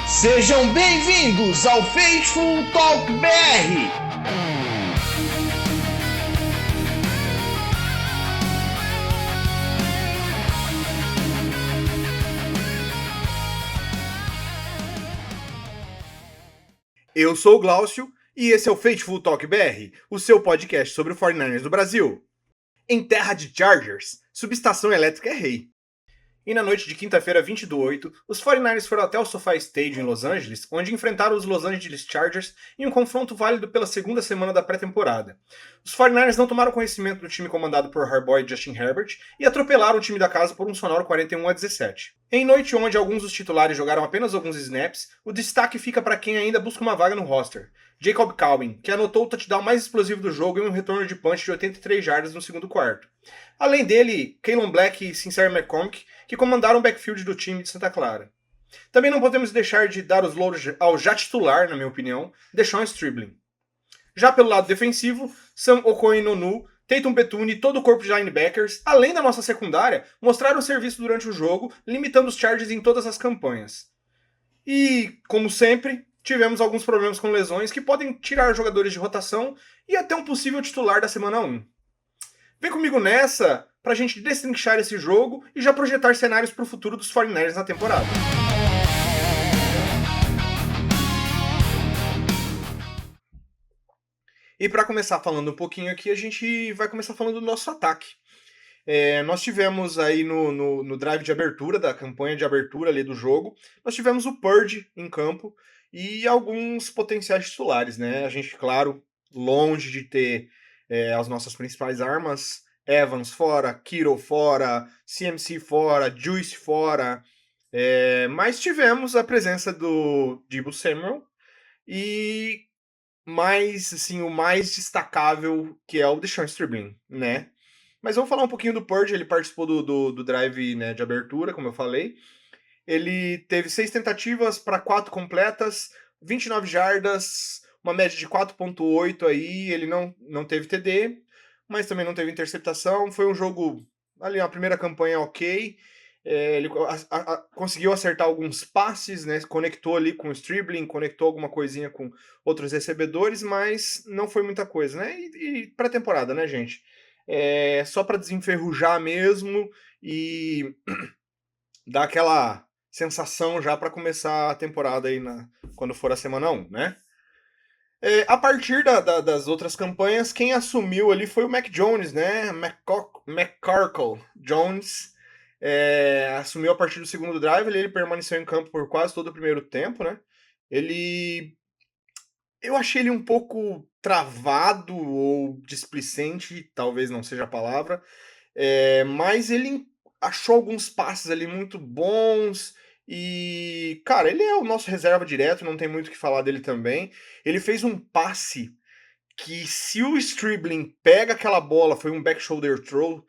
Sejam bem-vindos ao Faithful Talk BR. Eu sou o Glaucio e esse é o Faithful Talk BR, o seu podcast sobre o 49ers do Brasil. Em terra de Chargers, subestação elétrica é rei. E na noite de quinta-feira, 20/8, os 49ers foram até o SoFi Stadium em Los Angeles, onde enfrentaram os Los Angeles Chargers em um confronto válido pela segunda semana da pré-temporada. Os 49ers não tomaram conhecimento do time comandado por Harbaugh e Justin Herbert e atropelaram o time da casa por um sonoro 41-17. Em noite onde alguns dos titulares jogaram apenas alguns snaps, o destaque fica para quem ainda busca uma vaga no roster. Jacob Cowing, que anotou o touchdown mais explosivo do jogo em um retorno de punch de 83 jardas no segundo quarto. Além dele, Kalen Black e Sincere McCormick, que comandaram o backfield do time de Santa Clara. Também não podemos deixar de dar os louros ao já titular, na minha opinião, Deshaun Stribling. Já pelo lado defensivo, Sam Okoinonu, Tatum Betune e todo o corpo de linebackers, além da nossa secundária, mostraram serviço durante o jogo, limitando os Chargers em todas as campanhas. E, como sempre, tivemos alguns problemas com lesões que podem tirar jogadores de rotação e até um possível titular da semana 1. Vem comigo nessa pra gente destrinchar esse jogo e já projetar cenários pro futuro dos 49ers na temporada. E para começar falando um pouquinho aqui, a gente vai começar falando do nosso ataque. Nós tivemos aí no drive de abertura, da campanha de abertura ali do jogo, nós tivemos o Purdy em campo e alguns potenciais titulares, né? A gente, claro, longe de ter as nossas principais armas, Evans fora, Kittle fora, CMC fora, Juice fora, mas tivemos a presença do Deebo Samuel e assim, o mais destacável, que é o Deshaun Stribling, né? Mas vamos falar um pouquinho do Purdy. Ele participou do drive, né, de abertura, como eu falei. Ele teve 6 tentativas para 4 completas, 29 jardas, uma média de 4.8 aí. Ele não teve TD, mas também não teve interceptação. Foi um jogo, ali, uma primeira campanha ok. Ele conseguiu acertar alguns passes, né? Conectou ali com o Stribling, conectou alguma coisinha com outros recebedores, mas não foi muita coisa, né? E pré-temporada, né, gente? Só para desenferrujar mesmo e dar aquela sensação já para começar a temporada aí quando for a semana 1, né? A partir das outras campanhas, quem assumiu ali foi o Mac Jones, né? McCorkle Jones assumiu a partir do segundo drive. Ele permaneceu em campo por quase todo o primeiro tempo, né? Eu achei ele um pouco travado ou displicente, talvez não seja a palavra, mas ele achou alguns passes ali muito bons e, cara, ele é o nosso reserva direto, não tem muito o que falar dele também. Ele fez um passe que, se o Stribling pega aquela bola, foi um back shoulder throw,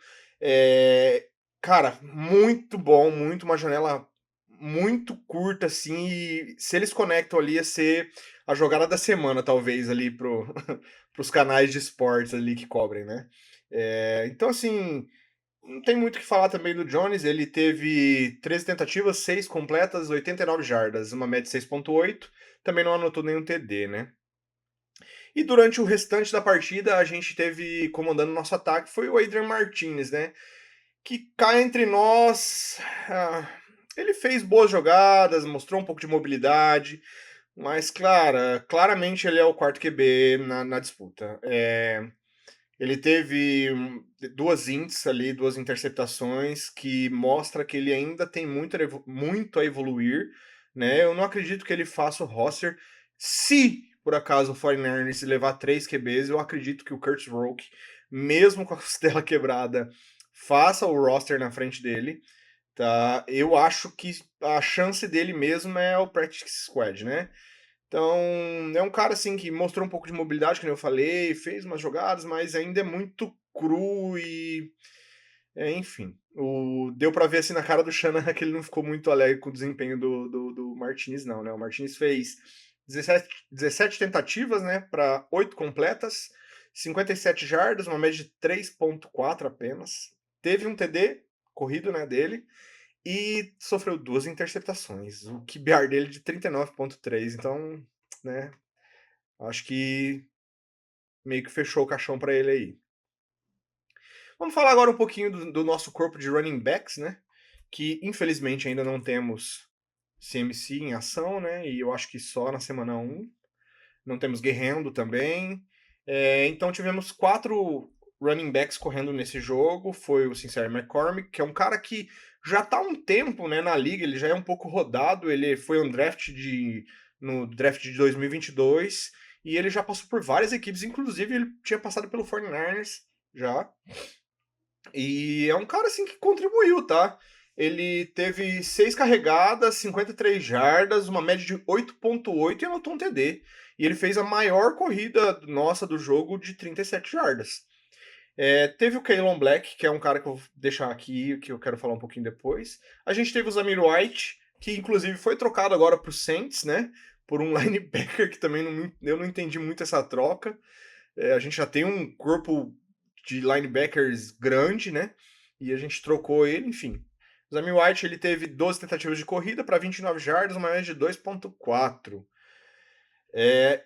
cara, muito bom, uma janela muito curta, assim, e se eles conectam ali, ia ser a jogada da semana, talvez, ali pros canais de esportes ali que cobrem, né? Então, assim, não tem muito o que falar também do Jones. Ele teve 13 tentativas, 6 completas, 89 jardas, uma média de 6.8, também não anotou nenhum TD, né? E durante o restante da partida, a gente teve comandando nosso ataque, foi o Adrian Martinez, né? Que cá entre nós, ele fez boas jogadas, mostrou um pouco de mobilidade, mas claramente ele é o quarto QB na disputa. Ele teve 2 ints ali, 2 interceptações, que mostra que ele ainda tem muito a evoluir, né? Eu não acredito que ele faça o roster. Se por acaso o 49ers levar 3 QBs, eu acredito que o Kurt Rourke, mesmo com a costela quebrada, faça o roster na frente dele, tá? Eu acho que a chance dele mesmo é o practice squad, né? Então, é um cara assim que mostrou um pouco de mobilidade, como eu falei, fez umas jogadas, mas ainda é muito cru e enfim, deu pra ver assim na cara do Shanahan que ele não ficou muito alegre com o desempenho do Martinez, não, né? O Martinez fez 17 tentativas, né, para 8 completas, 57 jardas, uma média de 3.4 apenas. teve um TD corrido, né, dele, e sofreu 2 interceptações, o QBR dele de 39,3, então, né, acho que meio que fechou o caixão para ele aí. Vamos falar agora um pouquinho do nosso corpo de running backs, né, que infelizmente ainda não temos CMC em ação, né, e eu acho que só na semana 1. Não temos Guerrero também. Então tivemos 4 running backs correndo nesse jogo. Foi o Sincere McCormick, que é um cara que já está há um tempo, né, na liga, ele já é um pouco rodado, ele foi no draft de 2022 e ele já passou por várias equipes, inclusive ele tinha passado pelo 49ers já. E é um cara assim que contribuiu, tá? Ele teve 6 carregadas, 53 jardas, uma média de 8,8 e anotou um TD. E ele fez a maior corrida nossa do jogo de 37 jardas. Teve o Kaelon Black, que é um cara que eu vou deixar aqui, que eu quero falar um pouquinho depois. A gente teve o Zamir White, que inclusive foi trocado agora para o Saints, né? Por um linebacker, que também eu não entendi muito essa troca. A gente já tem um corpo de linebackers grande, né? E a gente trocou ele, enfim. O Zamir White ele teve 12 tentativas de corrida para 29 jardas, uma média de 2,4.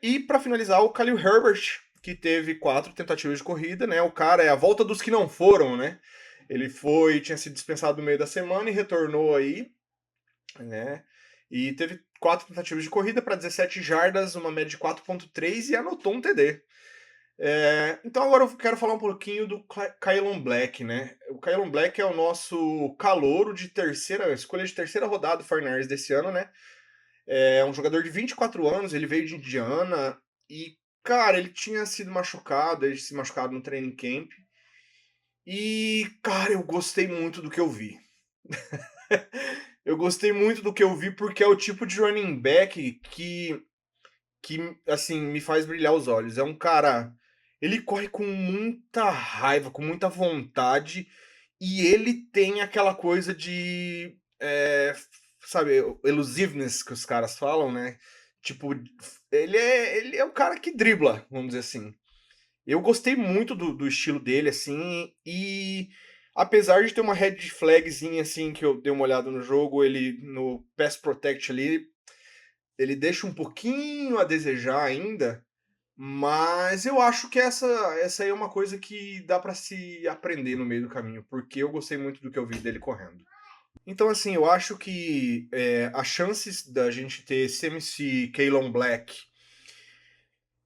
E para finalizar, o Khalil Herbert, que teve 4 tentativas de corrida, né? O cara é a volta dos que não foram, né? Ele tinha sido dispensado no meio da semana e retornou aí, né? E teve 4 tentativas de corrida para 17 jardas, uma média de 4,3 e anotou um TD. Então agora eu quero falar um pouquinho do Kaelon Black, né? O Kaelon Black é o nosso calouro de escolha de terceira rodada do 49ers desse ano, né? É um jogador de 24 anos, ele veio de Indiana e, cara, ele tinha sido machucado, ele se machucado no training camp. E, cara, eu gostei muito do que eu vi. Eu gostei muito do que eu vi porque é o tipo de running back que assim, me faz brilhar os olhos. É um cara, ele corre com muita raiva, com muita vontade, e ele tem aquela coisa de, sabe, elusiveness que os caras falam, né? Tipo, ele é um cara que dribla, vamos dizer assim. Eu gostei muito do estilo dele, assim, e apesar de ter uma red flagzinha, assim, que eu dei uma olhada no jogo, ele no pass protect ali, ele deixa um pouquinho a desejar ainda, mas eu acho que essa aí é uma coisa que dá pra se aprender no meio do caminho, porque eu gostei muito do que eu vi dele correndo. Então, assim, eu acho que as chances da gente ter CMC, Kaelon Black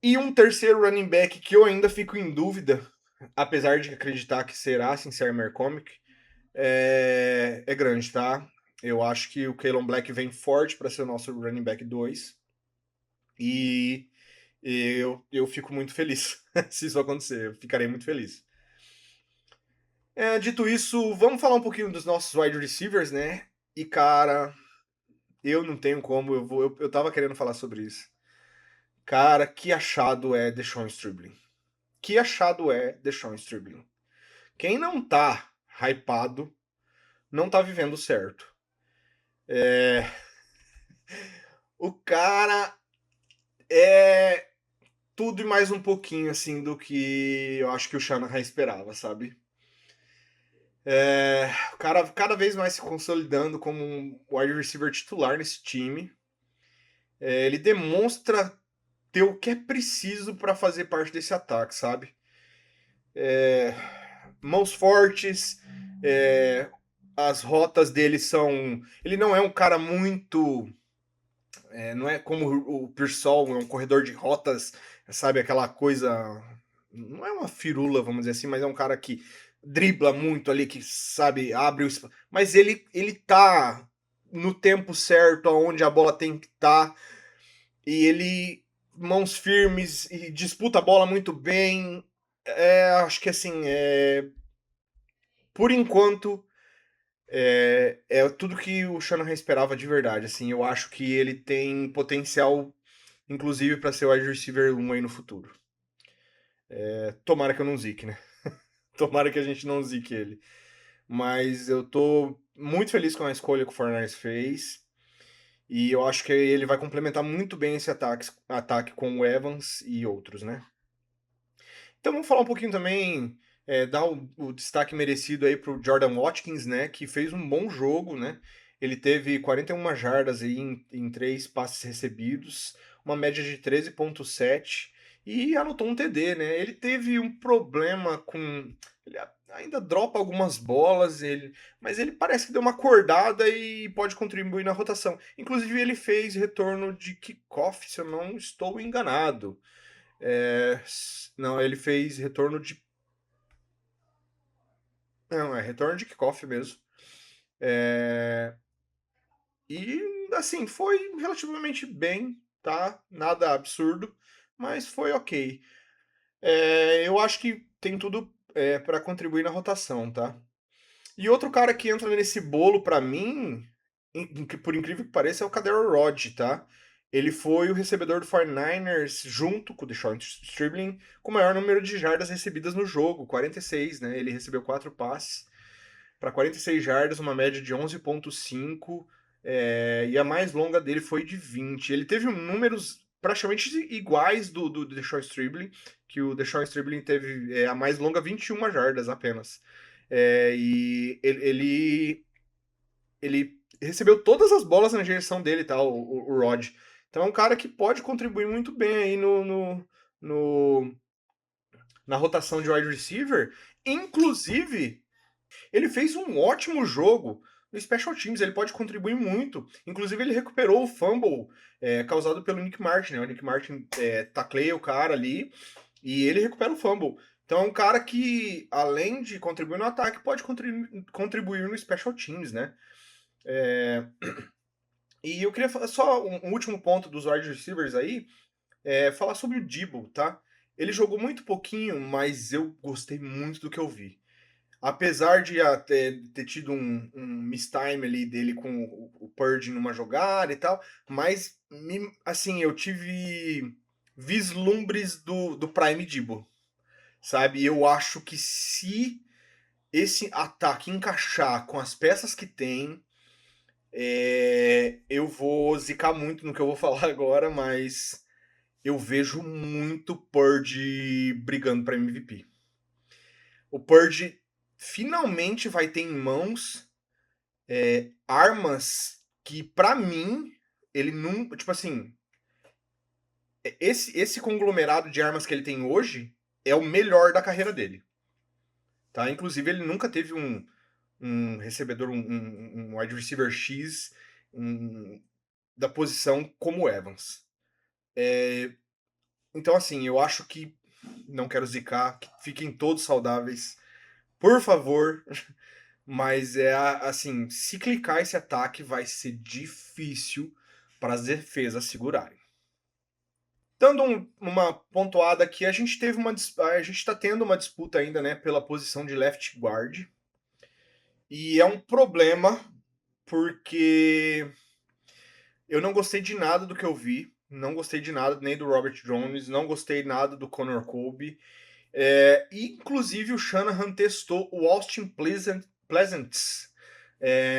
e um terceiro running back que eu ainda fico em dúvida, apesar de acreditar que será Sincere McCormick, é grande, tá? Eu acho que o Kaelon Black vem forte para ser o nosso running back 2 e eu fico muito feliz se isso acontecer, eu ficarei muito feliz. Dito isso, vamos falar um pouquinho dos nossos wide receivers, né? E cara, eu não tenho como, eu tava querendo falar sobre isso. Cara, que achado é Deshaun Stribling. Que achado é Deshaun Stribling. Quem não tá hypado, não tá vivendo certo. O cara é tudo e mais um pouquinho, assim, do que eu acho que o Shanahan esperava, sabe? O cara cada vez mais se consolidando como um wide receiver titular nesse time. Ele demonstra ter o que é preciso para fazer parte desse ataque, sabe? Mãos fortes, as rotas dele são. Ele não é um cara muito. Não é como o Pearsall, é um corredor de rotas, sabe? Aquela coisa. Não é uma firula, vamos dizer assim, mas é um cara que dribla muito ali, que sabe, abre o. Mas ele tá no tempo certo, aonde a bola tem que estar. E ele, mãos firmes, e disputa a bola muito bem. Acho que assim, por enquanto, é tudo que o Shanahan esperava de verdade. Assim, eu acho que ele tem potencial, inclusive, para ser o wide receiver 1 aí no futuro. Tomara que eu não zique, né? Tomara que a gente não zique ele. Mas eu tô muito feliz com a escolha que o Fornais fez. E eu acho que ele vai complementar muito bem esse ataque com o Evans e outros, né? Então vamos falar um pouquinho também. dar o destaque merecido aí pro Jordan Watkins, né, que fez um bom jogo, né? Ele teve 41 jardas aí em 3 passes recebidos, uma média de 13,7 e anotou um TD, né? Ele teve um problema com. Ele ainda dropa algumas bolas, mas ele parece que deu uma acordada e pode contribuir na rotação. Inclusive, ele fez retorno de kickoff, se eu não estou enganado. Não, ele fez retorno de. Não, é retorno de kickoff mesmo. E, assim, foi relativamente bem, tá? Nada absurdo, mas foi ok. Eu acho que tem tudo para contribuir na rotação, tá? E outro cara que entra nesse bolo pra mim, que por incrível que pareça, é o Kadero Rod, tá? Ele foi o recebedor do 49ers junto com o Deshaun Stribling com o maior número de jardas recebidas no jogo, 46, né? Ele recebeu 4 passes para 46 jardas, uma média de 11,5, e a mais longa dele foi de 20. Ele teve números praticamente iguais do Deshaun Stribling, que o Deshaun Stribling teve a mais longa 21 jardas apenas. E ele recebeu todas as bolas na direção dele, tá? O Rod. Então é um cara que pode contribuir muito bem aí no na rotação de wide receiver. Inclusive, ele fez um ótimo jogo no Special Teams, ele pode contribuir muito. Inclusive, ele recuperou o fumble causado pelo Nick Martin, né? O Nick Martin tacleia o cara ali e ele recupera o fumble. Então é um cara que, além de contribuir no ataque, pode contribuir no Special Teams, né? E eu queria falar só um último ponto dos wide receivers aí, falar sobre o Debo, tá? Ele jogou muito pouquinho, mas eu gostei muito do que eu vi. Apesar de ter tido um mistime ali dele com o Purge numa jogada e tal, mas, assim, eu tive vislumbres do Prime Debo, sabe? Eu acho que se esse ataque encaixar com as peças que tem, eu vou zicar muito no que eu vou falar agora, mas eu vejo muito Purge brigando para MVP. O Purge finalmente vai ter em mãos armas que, pra mim, ele não. Tipo assim, esse conglomerado de armas que ele tem hoje é o melhor da carreira dele. Tá? Inclusive, ele nunca teve um recebedor, um wide receiver X da posição como o Evans. Então, assim, eu acho que. Não quero zicar, que fiquem todos saudáveis. Por favor. Mas assim, se clicar esse ataque vai ser difícil para as defesas segurarem. Dando uma pontuada aqui, a gente está tendo uma disputa ainda, né, pela posição de left guard. E é um problema porque eu não gostei de nada do que eu vi, não gostei de nada nem do Robert Jones, não gostei nada do Connor Colby. Inclusive o Shanahan testou o Austin Pleasants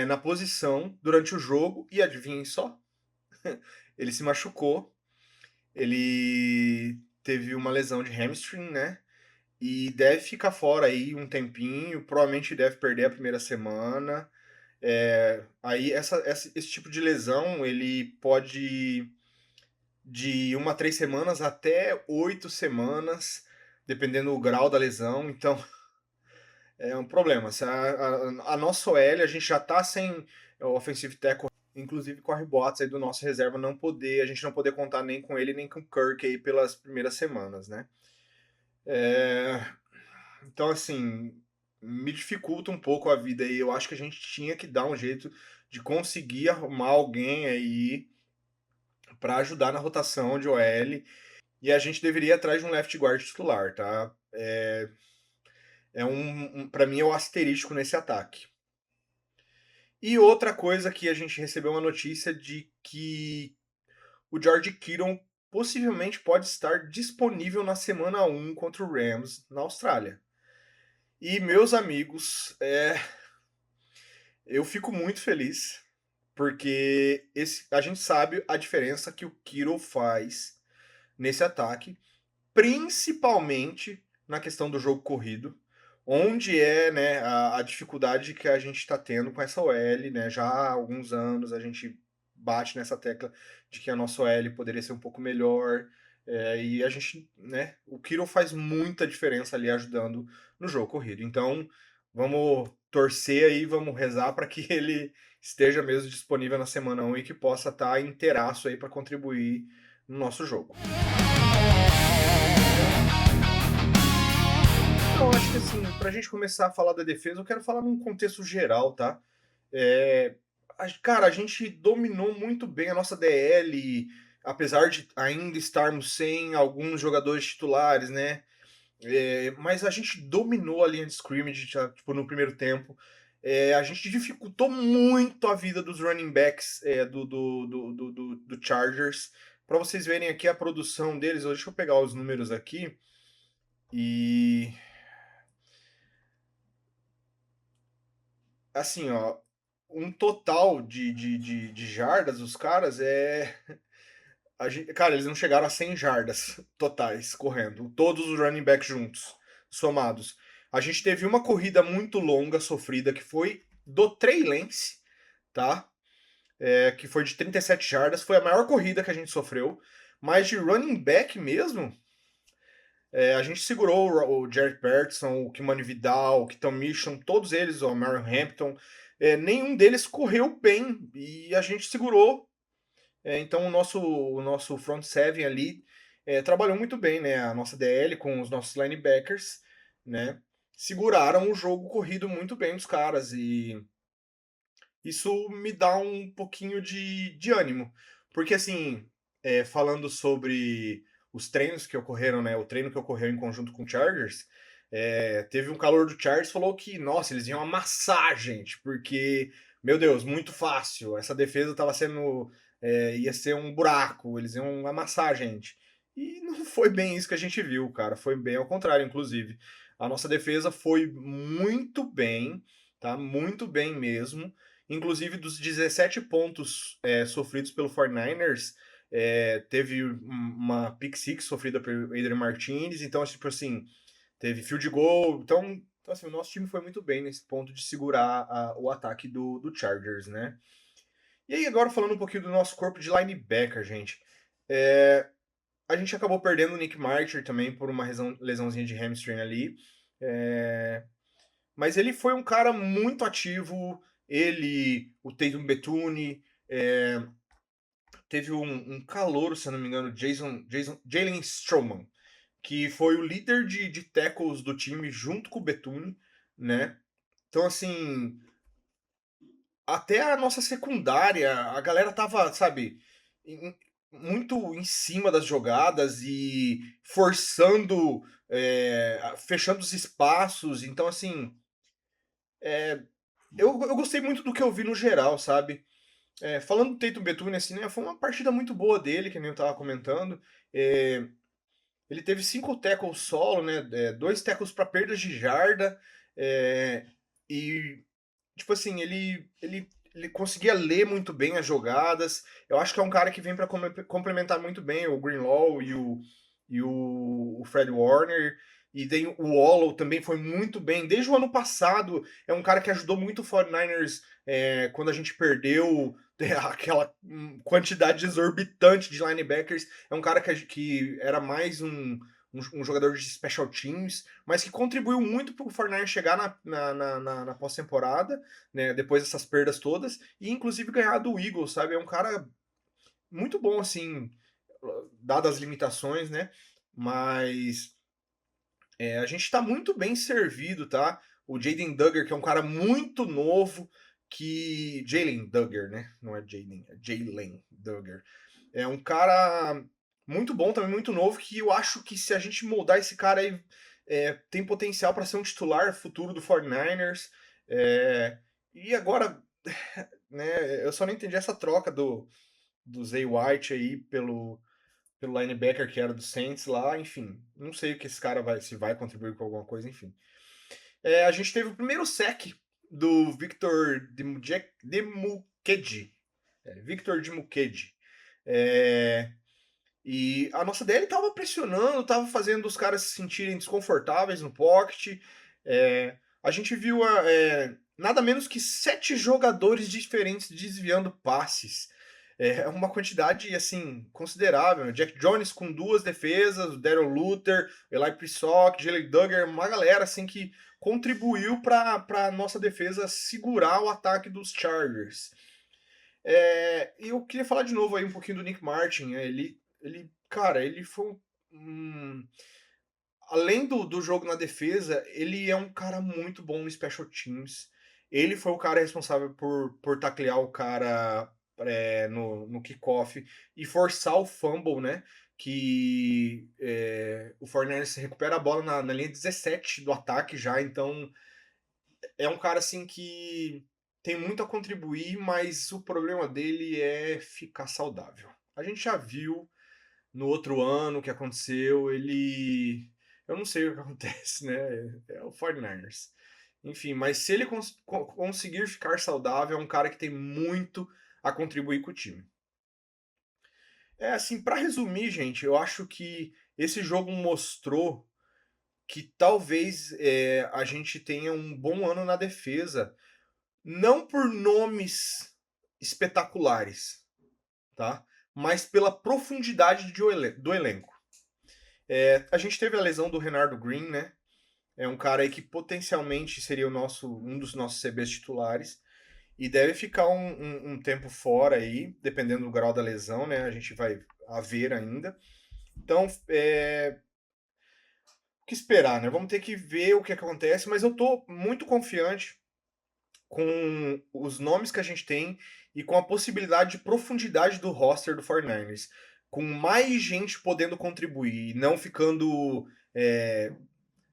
na posição durante o jogo e adivinhem só, ele se machucou, ele teve uma lesão de hamstring, né? E deve ficar fora aí um tempinho, provavelmente deve perder a primeira semana. Aí esse tipo de lesão ele pode de 1 a 3 semanas até 8 semanas, dependendo do grau da lesão. Então é um problema. A nossa OL, a gente já tá sem o offensive tackle, inclusive corre boatos aí do nosso reserva a gente não poder contar nem com ele nem com o Kirk aí pelas primeiras semanas, né? Então, assim, me dificulta um pouco a vida aí. Eu acho que a gente tinha que dar um jeito de conseguir arrumar alguém aí para ajudar na rotação de OL. E a gente deveria ir atrás de um left guard titular, tá? Para mim é o asterístico nesse ataque. E outra coisa que a gente recebeu uma notícia de que o George Kittle possivelmente pode estar disponível na semana 1 contra o Rams na Austrália. E meus amigos, eu fico muito feliz porque a gente sabe a diferença que o Kittle faz nesse ataque, principalmente na questão do jogo corrido, onde é, né, a dificuldade que a gente está tendo com essa OL, né? Já há alguns anos a gente bate nessa tecla de que a nossa OL poderia ser um pouco melhor. E a gente, né? O Kittle faz muita diferença ali ajudando no jogo corrido. Então, vamos torcer aí, vamos rezar para que ele esteja mesmo disponível na semana 1 e que possa estar inteiraço aí para contribuir no nosso jogo. Eu acho que assim, pra gente começar a falar da defesa, eu quero falar num contexto geral, tá? É, cara, a gente dominou muito bem a nossa DL, apesar de ainda estarmos sem alguns jogadores titulares, né? Mas a gente dominou a linha de scrimmage, tipo, no primeiro tempo. A gente dificultou muito a vida dos running backs do Chargers. Para vocês verem aqui a produção deles, deixa eu pegar os números aqui. E assim, ó, um total de jardas, os caras cara, eles não chegaram a 100 jardas totais correndo, todos os running backs juntos, somados. A gente teve uma corrida muito longa, sofrida, que foi do Trey Lance, tá? Que foi de 37 jardas, foi a maior corrida que a gente sofreu. Mas de running back mesmo, a gente segurou o Jared Patterson, o Kimani Vidal, o Keaton Mitchell, todos eles, o Marion Hampton. Nenhum deles correu bem e a gente segurou. Então o nosso front seven ali trabalhou muito bem, né? A nossa DL com os nossos linebackers, né? Seguraram o jogo corrido muito bem os caras e isso me dá um pouquinho de ânimo. Porque, assim, falando sobre os treinos que ocorreram, né? O treino que ocorreu em conjunto com o Chargers, teve um calor do Chargers falou que, nossa, eles iam amassar a gente, porque, meu Deus, muito fácil. Essa defesa estava sendo. Ia ser um buraco, eles iam amassar a gente. E não foi bem isso que a gente viu, cara. Foi bem ao contrário, inclusive. A nossa defesa foi muito bem, tá? Muito bem mesmo. Inclusive, dos 17 pontos sofridos pelo 49ers, teve uma pick six sofrida pelo Adrian Martinez. Então, tipo assim, teve field goal. Então assim, o nosso time foi muito bem nesse ponto de segurar o ataque do Chargers, né? E aí, agora falando um pouquinho do nosso corpo de linebacker, gente. A gente acabou perdendo o Nick Marcher também por uma lesãozinha de hamstring ali. Mas ele foi um cara muito ativo. Ele, o Tatum Betune, teve um calouro, se eu não me engano, Jalen Stroman, que foi o líder de tackles do time junto com o Betune, né? Então, assim, até a nossa secundária, a galera tava, sabe, muito em cima das jogadas e forçando, fechando os espaços. Então, assim, eu gostei muito do que eu vi no geral, sabe? Falando do Tatum Betune, assim, né, foi uma partida muito boa dele, que nem eu tava comentando. Ele teve 5 tackles solo, né? 2 tackles para perdas de jarda. E, tipo assim, ele conseguia ler muito bem as jogadas. Eu acho que é um cara que vem para complementar muito bem o Greenlaw e o Fred Warner. E daí o Wallow também foi muito bem. Desde o ano passado, é um cara que ajudou muito o 49ers quando a gente perdeu aquela quantidade exorbitante de linebackers. É um cara que era mais um jogador de special teams, mas que contribuiu muito para o 49ers chegar na pós-temporada, né, depois dessas perdas todas, e inclusive ganhar do Eagles, sabe? É um cara muito bom, assim, dadas as limitações, né? Mas a gente está muito bem servido, tá? O Jaden Duggar, que é um cara muito novo, que. Jalen Duggar, né? Não é Jaden, é Jalen Duggar. É um cara muito bom, também muito novo, que eu acho que se a gente moldar esse cara aí, tem potencial para ser um titular futuro do 49ers. E agora, né, eu só não entendi essa troca do Zay White aí pelo linebacker que era do Saints lá, enfim. Não sei o que esse cara se vai contribuir com alguma coisa, enfim. A gente teve o primeiro sec do Victor Dimukeji. Victor Dimukeji. E a nossa DL tava pressionando, tava fazendo os caras se sentirem desconfortáveis no pocket. A gente viu nada menos que 7 jogadores diferentes desviando passes. É uma quantidade, assim, considerável. Jack Jones com 2 defesas, o Darrell Luther, Eli Prissock, Jalen Duggar, uma galera assim que contribuiu para a nossa defesa segurar o ataque dos Chargers. E eu queria falar de novo aí um pouquinho do Nick Martin. Cara, ele foi além do jogo na defesa, ele é um cara muito bom no special teams. Ele foi o cara responsável por taclear o cara no kickoff e forçar o fumble, né? Que o Fortnite recupera a bola na linha 17 do ataque já, então é um cara assim que tem muito a contribuir, mas o problema dele é ficar saudável. A gente já viu no outro ano que aconteceu, ele. Eu não sei o que acontece, né? É o 49ers. Enfim, mas se ele conseguir ficar saudável, é um cara que tem muito a contribuir com o time. É assim, para resumir, gente, eu acho que esse jogo mostrou que talvez a gente tenha um bom ano na defesa, não por nomes espetaculares, tá? Mas pela profundidade do elenco. A gente teve a lesão do Renardo Green, né? É um cara aí que potencialmente seria um dos nossos CBs titulares. E deve ficar um tempo fora aí, dependendo do grau da lesão, né? A gente vai a ver ainda. Então, o que esperar, né? Vamos ter que ver o que acontece, mas eu tô muito confiante com os nomes que a gente tem e com a possibilidade de profundidade do roster do 49ers. Com mais gente podendo contribuir, não ficando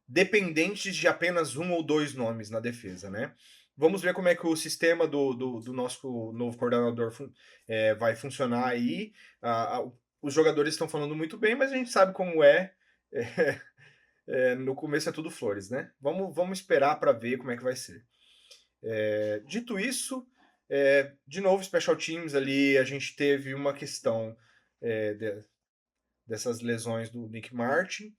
dependentes de apenas um ou dois nomes na defesa, né? Vamos ver como é que o sistema do nosso novo coordenador vai funcionar aí. Os jogadores estão falando muito bem, mas a gente sabe como é. No começo é tudo flores, né? Vamos esperar para ver como é que vai ser. Dito isso, de novo, Special Teams ali, a gente teve uma questão dessas lesões do Nick Martin,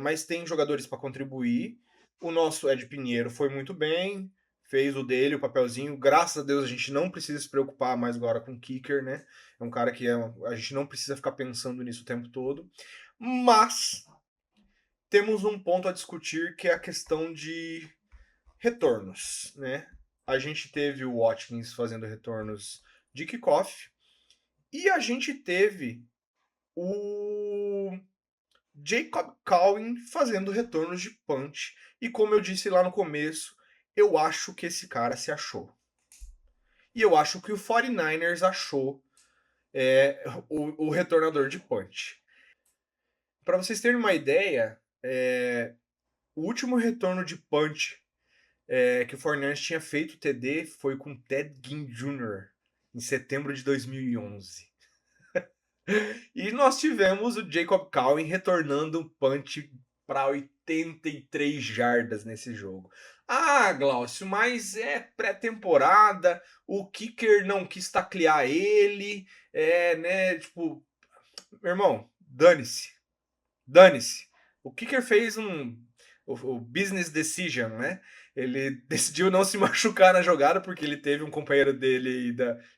mas tem jogadores para contribuir. O nosso Ed Pinheiro foi muito bem, fez o dele, o papelzinho. Graças a Deus a gente não precisa se preocupar mais agora com o kicker, né? É um cara que a gente não precisa ficar pensando nisso o tempo todo. Mas temos um ponto a discutir que é a questão de retornos, né? A gente teve o Watkins fazendo retornos de kickoff e a gente teve o Jacob Cowan fazendo retornos de punch. E como eu disse lá no começo, eu acho que esse cara se achou. E eu acho que o 49ers achou o retornador de punch. Para vocês terem uma ideia, o último retorno de punch que o 49ers tinha feito TD foi com Ted Ginn Jr. em setembro de 2011. E nós tivemos o Jacob Cowan retornando um punch para 83 jardas nesse jogo. Ah, Glaucio, mas é pré-temporada, o kicker não quis taclear ele, né, tipo, meu irmão, dane-se, dane-se. O kicker fez o business decision, né? Ele decidiu não se machucar na jogada, porque ele teve um companheiro dele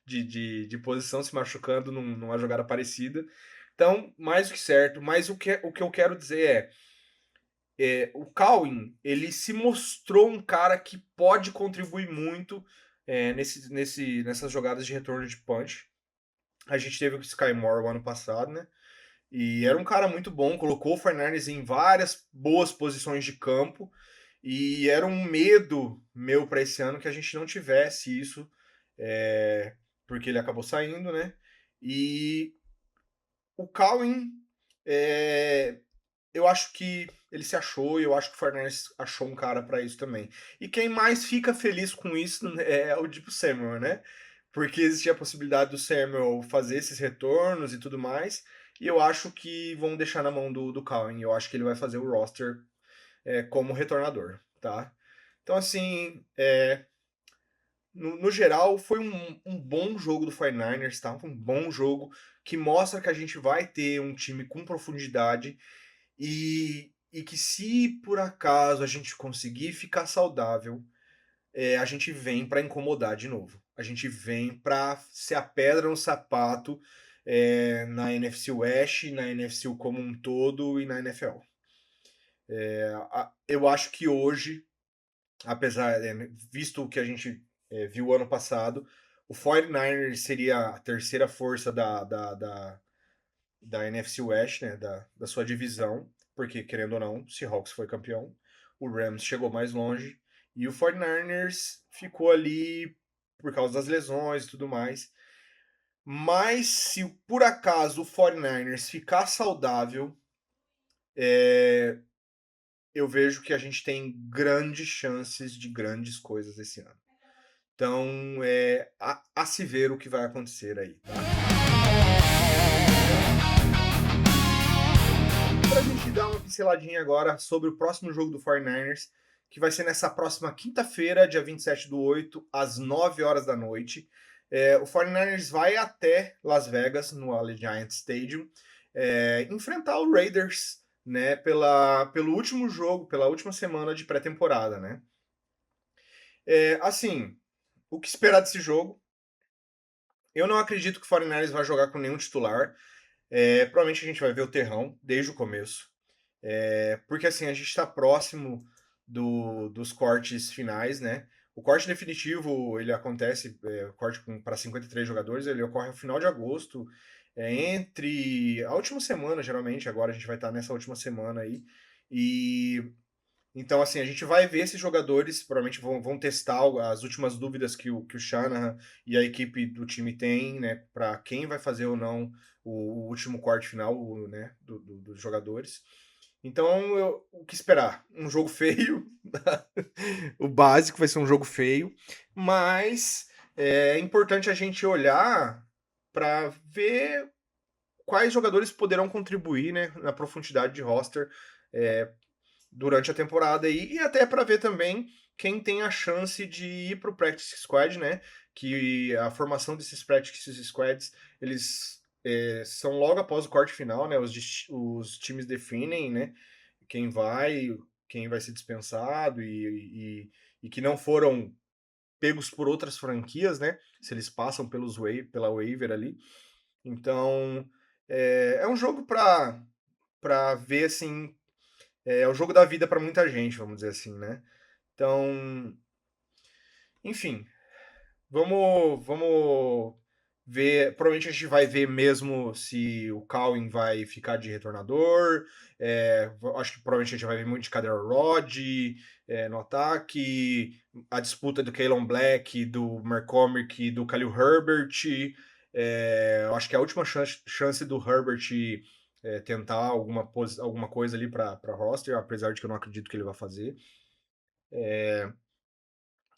de posição se machucando numa jogada parecida. Então, mais do que certo. Mas o que eu quero dizer o Cowan, ele se mostrou um cara que pode contribuir muito nessas jogadas de retorno de punch. A gente teve o Sky Moore o ano passado, né? E era um cara muito bom, colocou o Fernandes em várias boas posições de campo. E era um medo meu para esse ano que a gente não tivesse isso, porque ele acabou saindo, né? E o Cowan, eu acho que ele se achou e eu acho que o Fernandes achou um cara para isso também. E quem mais fica feliz com isso é o Deebo Samuel, né? Porque existia a possibilidade do Samuel fazer esses retornos e tudo mais. E eu acho que vão deixar na mão do Cowan. Eu acho que ele vai fazer o roster como retornador, tá? Então, assim, no geral, foi um bom jogo do 49ers, tá? Um bom jogo que mostra que a gente vai ter um time com profundidade e e que se por acaso a gente conseguir ficar saudável, a gente vem para incomodar de novo. A gente vem para ser a pedra no sapato na NFC West, na NFC como um todo e na NFL. Eu acho que hoje, apesar, visto o que a gente viu ano passado, o 49ers seria a terceira força da NFC West, né, da sua divisão, porque, querendo ou não, o Seahawks foi campeão, o Rams chegou mais longe, e o 49ers ficou ali por causa das lesões e tudo mais. Mas se por acaso o 49ers ficar saudável, eu vejo que a gente tem grandes chances de grandes coisas esse ano. Então, a se ver o que vai acontecer aí, tá? Pra gente dar uma pinceladinha agora sobre o próximo jogo do 49ers, que vai ser nessa próxima quinta-feira, dia 27/8, às 9 horas da noite. O 49ers vai até Las Vegas, no Allegiant Stadium, enfrentar o Raiders, né, pelo último jogo, pela última semana de pré-temporada, né? Assim, o que esperar desse jogo? Eu não acredito que o 49ers vai jogar com nenhum titular. Provavelmente a gente vai ver o terrão desde o começo. Porque assim, a gente está próximo dos cortes finais, né? O corte definitivo, ele acontece, o corte para 53 jogadores, ele ocorre no final de agosto, entre a última semana, geralmente, agora a gente vai estar nessa última semana aí, e então, assim, a gente vai ver esses jogadores, provavelmente vão testar as últimas dúvidas que o Shanahan e a equipe do time tem, né, para quem vai fazer ou não o último corte final, né, dos jogadores. Então, o que esperar? Um jogo feio. O básico vai ser um jogo feio, mas é importante a gente olhar para ver quais jogadores poderão contribuir, né, na profundidade de roster durante a temporada aí, e até para ver também quem tem a chance de ir para o Practice Squad, né? Que a formação desses Practice Squads, eles são logo após o corte final, né? Os times definem, né? Quem vai ser dispensado e que não foram pegos por outras franquias, né? Se eles passam pela waiver ali. Então, é um jogo para ver, assim, é o jogo da vida para muita gente, vamos dizer assim, né? Então, enfim, vamos ver. Provavelmente a gente vai ver mesmo se o Cowan vai ficar de retornador. Acho que provavelmente a gente vai ver muito de Kader Rod no ataque. A disputa do Keylon Black, do McCormick e do Khalil Herbert. Acho que é a última chance do Herbert tentar alguma coisa ali para roster, apesar de que eu não acredito que ele vai fazer.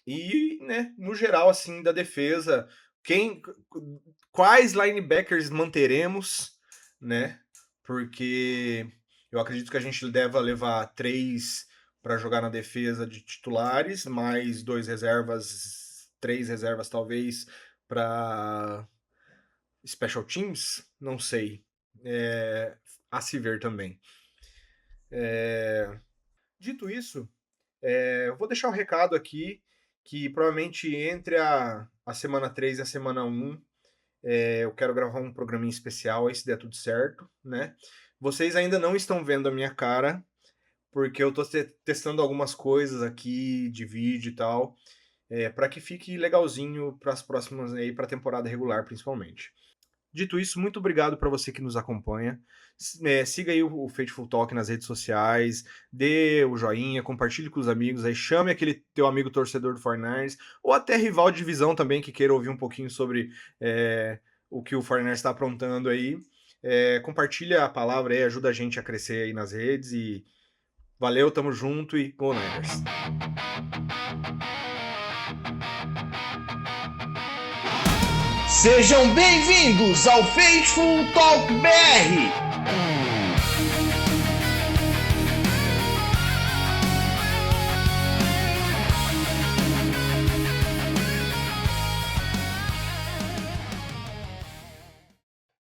E, né, no geral, assim, da defesa, quais linebackers manteremos, né? Porque eu acredito que a gente deva levar 3 para jogar na defesa de titulares, mais 2 reservas, 3 reservas talvez para special teams, não sei. A se ver também. Dito isso, eu vou deixar um recado aqui que provavelmente entre a semana 3 e a semana 1 eu quero gravar um programinha especial aí, se der tudo certo, né? Vocês ainda não estão vendo a minha cara, porque eu tô testando algumas coisas aqui de vídeo e tal, para que fique legalzinho para as próximas aí, para a temporada regular principalmente. Dito isso, muito obrigado para você que nos acompanha. Siga aí o Faithful Talk nas redes sociais, dê o joinha, compartilhe com os amigos, aí chame aquele teu amigo torcedor do 49ers, ou até rival de divisão também, que queira ouvir um pouquinho sobre o que o 49ers está aprontando aí. Compartilha a palavra aí, ajuda a gente a crescer aí nas redes, e valeu, tamo junto e Go Niners! Sejam bem-vindos ao Faithful Talk BR.